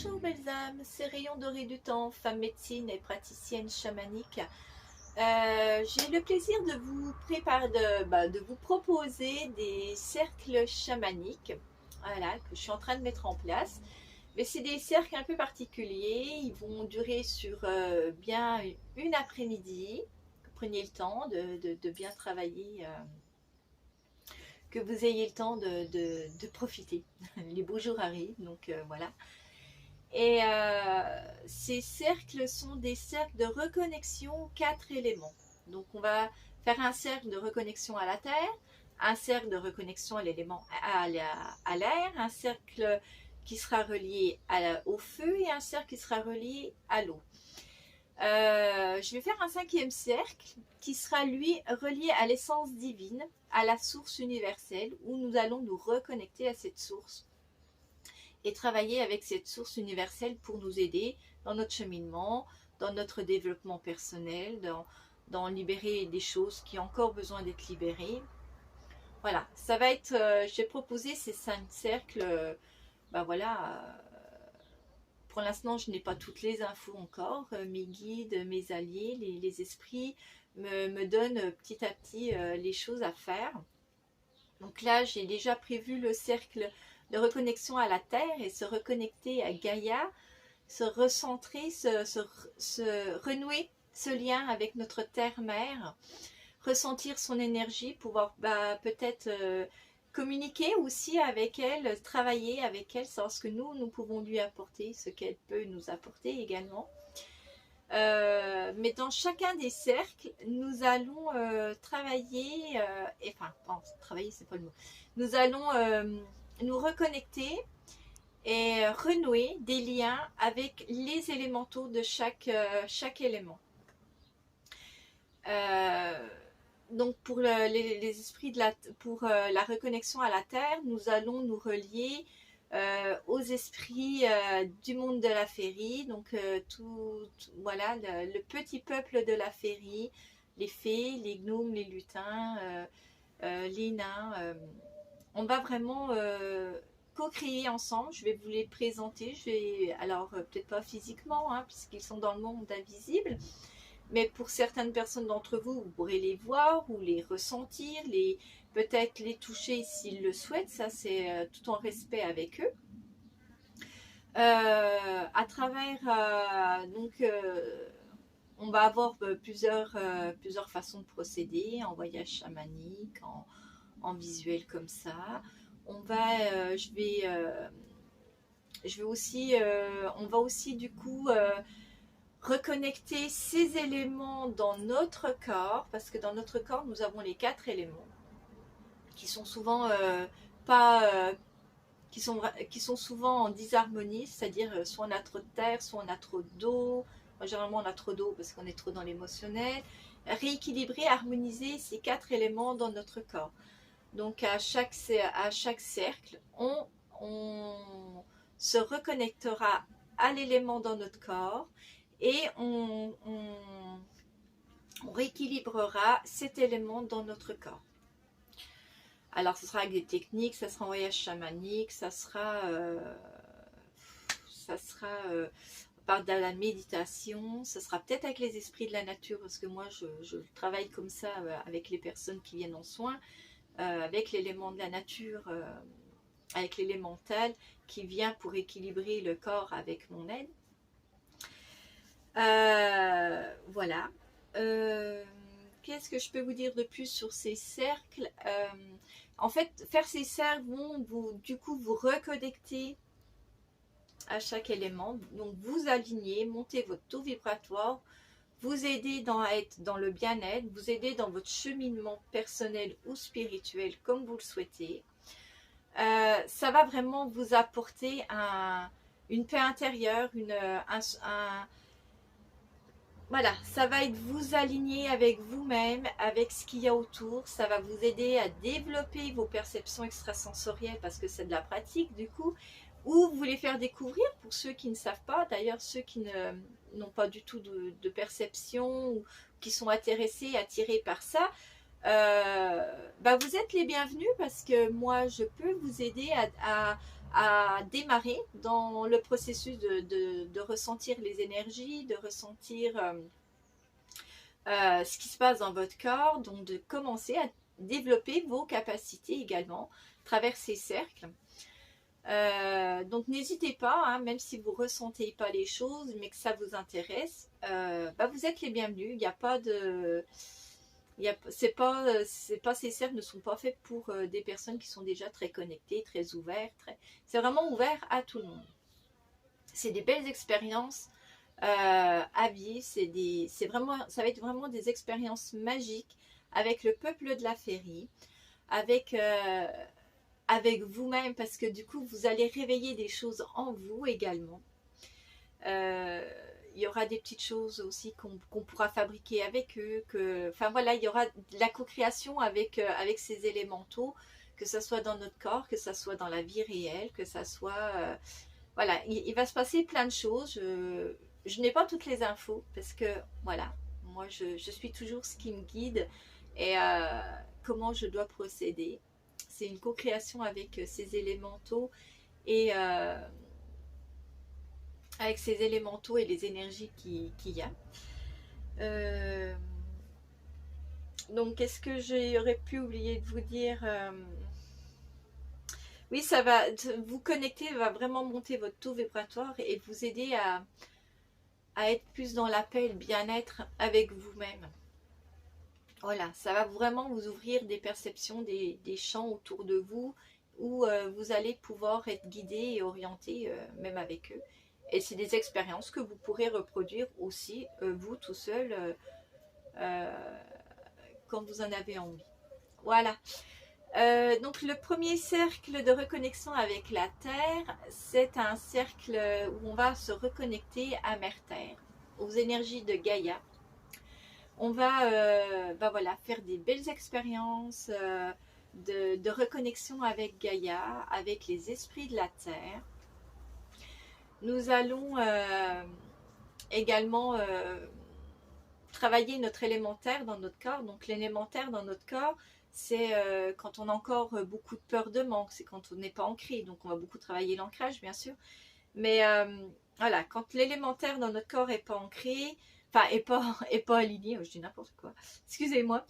Bonjour belles âmes, c'est Rayon Doré du Temps, femme médecine et praticienne chamanique. J'ai le plaisir de vous préparer, de vous proposer des cercles chamaniques, voilà, que je suis en train de mettre en place. Mais c'est des cercles un peu particuliers, ils vont durer sur bien une après-midi. Prenez le temps de bien travailler, que vous ayez le temps de profiter. Les beaux jours arrivent, donc voilà. Et ces cercles sont des cercles de reconnexion aux 4 éléments. Donc on va faire un cercle de reconnexion à la terre, un cercle de reconnexion à l'élément à l'air, un cercle qui sera relié au feu et un cercle qui sera relié à l'eau. Je vais faire un 5e cercle qui sera lui relié à l'essence divine, à la source universelle, où nous allons nous reconnecter à cette source et travailler avec cette source universelle pour nous aider dans notre cheminement, dans notre développement personnel, dans libérer des choses qui ont encore besoin d'être libérées. Voilà, ça va être, j'ai proposé ces 5 cercles, voilà, pour l'instant je n'ai pas toutes les infos encore, mes guides, mes alliés, les esprits me donnent petit à petit les choses à faire. Donc là j'ai déjà prévu le cercle de reconnexion à la Terre et se reconnecter à Gaïa, se recentrer, se renouer ce lien avec notre Terre-Mère, ressentir son énergie, pouvoir peut-être communiquer aussi avec elle, travailler avec elle, savoir ce que nous pouvons lui apporter, ce qu'elle peut nous apporter également. Mais dans chacun des cercles, nous allons travailler, travailler c'est pas le mot, nous allons nous reconnecter et renouer des liens avec les élémentaux de chaque élément. Donc pour les esprits pour la reconnexion à la terre, nous allons nous relier aux esprits du monde de la féerie, donc voilà, le petit peuple de la féerie, les fées, les gnomes, les lutins, les nains. On va vraiment co-créer ensemble. Je vais vous les présenter. Alors peut-être pas physiquement, hein, puisqu'ils sont dans le monde invisible, mais pour certaines personnes d'entre vous, vous pourrez les voir ou les ressentir, peut-être les toucher s'ils le souhaitent. Ça, c'est tout en respect avec eux. À travers, on va avoir plusieurs façons de procéder, en voyage chamanique, en visuel comme ça. On va, je vais aussi, on va aussi du coup reconnecter ces éléments dans notre corps, parce que dans notre corps, nous avons les 4 éléments qui sont souvent pas... qui sont souvent en disharmonie, c'est-à-dire soit on a trop de terre, soit on a trop d'eau. Généralement, on a trop d'eau parce qu'on est trop dans l'émotionnel. Rééquilibrer, harmoniser ces 4 éléments dans notre corps. Donc, à chaque cercle, on se reconnectera à l'élément dans notre corps et on rééquilibrera cet élément dans notre corps. Alors, ce sera avec des techniques, ça sera en voyage chamanique, ça sera par de la méditation, ça sera peut-être avec les esprits de la nature, parce que moi, je travaille comme ça avec les personnes qui viennent en soins, avec l'élément de la nature, avec l'élémental qui vient pour équilibrer le corps avec mon aide. Voilà. Qu'est-ce que je peux vous dire de plus sur ces cercles? En fait, faire ces cercles vont du coup vous reconnecter à chaque élément. Donc vous aligner, monter votre taux vibratoire, vous aider à être dans le bien-être, vous aider dans votre cheminement personnel ou spirituel comme vous le souhaitez. Ça va vraiment vous apporter une paix intérieure, voilà, ça va être vous aligner avec vous-même, avec ce qu'il y a autour. Ça va vous aider à développer vos perceptions extrasensorielles parce que c'est de la pratique du coup. Ou vous les faire découvrir pour ceux qui ne savent pas. D'ailleurs, ceux qui n'ont pas du tout de perception ou qui sont intéressés, attirés par ça. vous êtes les bienvenus parce que moi, je peux vous aider à démarrer dans le processus de ressentir les énergies, de ressentir ce qui se passe dans votre corps, donc de commencer à développer vos capacités également à travers ces cercles. Donc n'hésitez pas, hein, même si vous ne ressentez pas les choses, mais que ça vous intéresse, vous êtes les bienvenus. Il n'y a pas de... C'est pas, ces cercles ne sont pas faits pour des personnes qui sont déjà très connectées, très ouvertes. C'est vraiment ouvert à tout le monde. C'est des belles expériences à vivre. Ça va être vraiment des expériences magiques avec le peuple de la Féerie, avec vous-même, parce que du coup, vous allez réveiller des choses en vous également. Il y aura des petites choses aussi qu'on pourra fabriquer avec eux. Enfin voilà, il y aura de la co-création avec ces élémentaux, que ce soit dans notre corps, que ce soit dans la vie réelle, que ça soit... voilà, il va se passer plein de choses. Je n'ai pas toutes les infos parce que, voilà, moi je suis toujours ce qui me guide et comment je dois procéder. C'est une co-création avec ces élémentaux et avec ces élémentaux et les énergies qu'il y a. Donc, qu'est-ce que j'aurais pu oublier de vous dire oui, ça va vous connecter, va vraiment monter votre taux vibratoire et vous aider à être plus dans la paix et le bien-être avec vous-même. Voilà, ça va vraiment vous ouvrir des perceptions, des champs autour de vous où vous allez pouvoir être guidé et orienté même avec eux. Et c'est des expériences que vous pourrez reproduire aussi, vous tout seul, quand vous en avez envie. Voilà. Donc le premier cercle de reconnexion avec la Terre, c'est un cercle où on va se reconnecter à Mère Terre, aux énergies de Gaïa. On va voilà, faire des belles expériences de reconnexion avec Gaïa, avec les esprits de la Terre. Nous allons également travailler notre élémentaire dans notre corps. Donc l'élémentaire dans notre corps, c'est quand on a encore beaucoup de peur de manque, c'est quand on n'est pas ancré. Donc on va beaucoup travailler l'ancrage, bien sûr. Mais voilà, quand l'élémentaire dans notre corps n'est pas ancré, enfin, est pas aligné, je dis n'importe quoi, excusez-moi,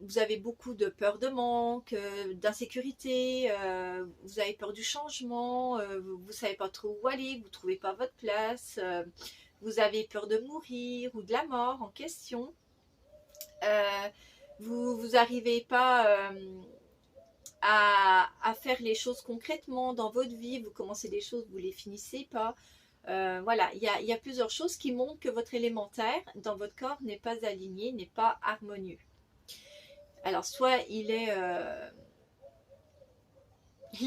vous avez beaucoup de peur de manque, d'insécurité, vous avez peur du changement, vous ne savez pas trop où aller, vous ne trouvez pas votre place, vous avez peur de mourir ou de la mort en question, vous n'arrivez pas à faire les choses concrètement dans votre vie, vous commencez des choses, vous ne les finissez pas. Voilà, il y a plusieurs choses qui montrent que votre élémentaire dans votre corps n'est pas aligné, n'est pas harmonieux. Alors, soit il est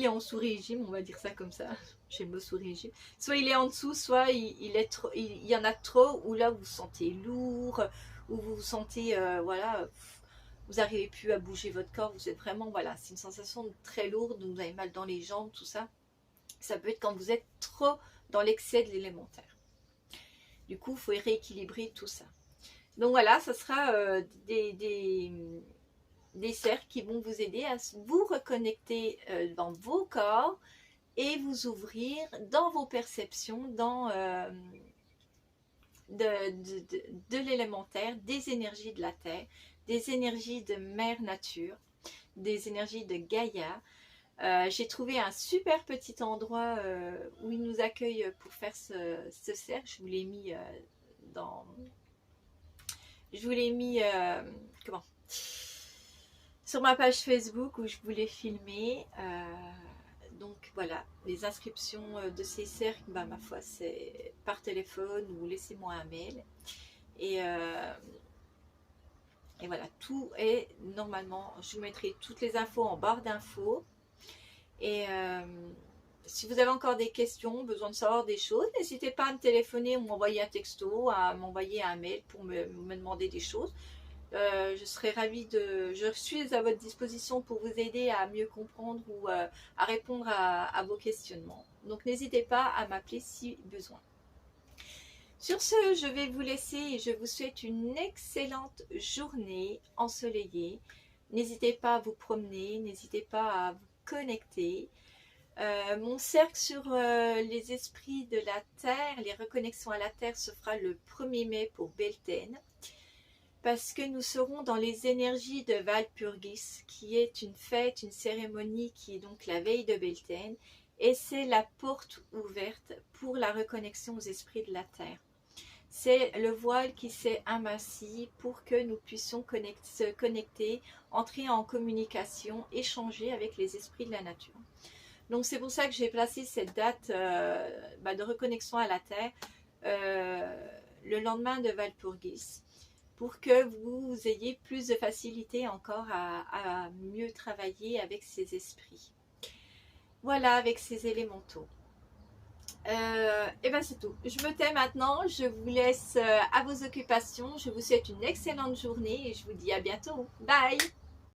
en sous-régime, on va dire ça comme ça, j'aime le sous-régime, soit il est en dessous, soit il y en a trop, où là vous vous sentez lourd, où vous vous sentez, voilà, vous n'arrivez plus à bouger votre corps, vous êtes vraiment, voilà, c'est une sensation très lourde, vous avez mal dans les jambes, tout ça. Ça peut être quand vous êtes trop dans l'excès de l'élémentaire. Du coup, il faut rééquilibrer tout ça. Donc voilà, ça sera des cercles qui vont vous aider à vous reconnecter dans vos corps et vous ouvrir dans vos perceptions, dans de l'élémentaire, des énergies de la Terre, des énergies de Mère Nature, des énergies de Gaïa. J'ai trouvé un super petit endroit où ils nous accueillent pour faire ce cercle. Je vous l'ai mis comment, sur ma page Facebook où je voulais filmer. Donc voilà, les inscriptions de ces cercles, ma foi, c'est par téléphone ou laissez-moi un mail. Et voilà, tout est normalement, je vous mettrai toutes les infos en barre d'infos. Et si vous avez encore des questions, besoin de savoir des choses, n'hésitez pas à me téléphoner ou m'envoyer un texto, à m'envoyer un mail pour me demander des choses. Je serai ravie je suis à votre disposition pour vous aider à mieux comprendre ou à répondre à vos questionnements. Donc n'hésitez pas à m'appeler si besoin. Sur ce, je vais vous laisser et je vous souhaite une excellente journée ensoleillée. N'hésitez pas à vous promener, n'hésitez pas à vous connecter. Mon cercle sur les esprits de la Terre, les reconnexions à la Terre, se fera le 1er mai pour Beltane, parce que nous serons dans les énergies de Walpurgis, qui est une fête, une cérémonie qui est donc la veille de Beltane, et c'est la porte ouverte pour la reconnexion aux esprits de la Terre. C'est le voile qui s'est aminci pour que nous puissions se connecter, entrer en communication, échanger avec les esprits de la nature. Donc c'est pour ça que j'ai placé cette date de reconnexion à la Terre le lendemain de Walpurgis, pour que vous ayez plus de facilité encore à mieux travailler avec ces esprits. Voilà, avec ces élémentaux. Et ben c'est tout. Je me tais maintenant, je vous laisse à vos occupations. Je vous souhaite une excellente journée et je vous dis à bientôt. Bye!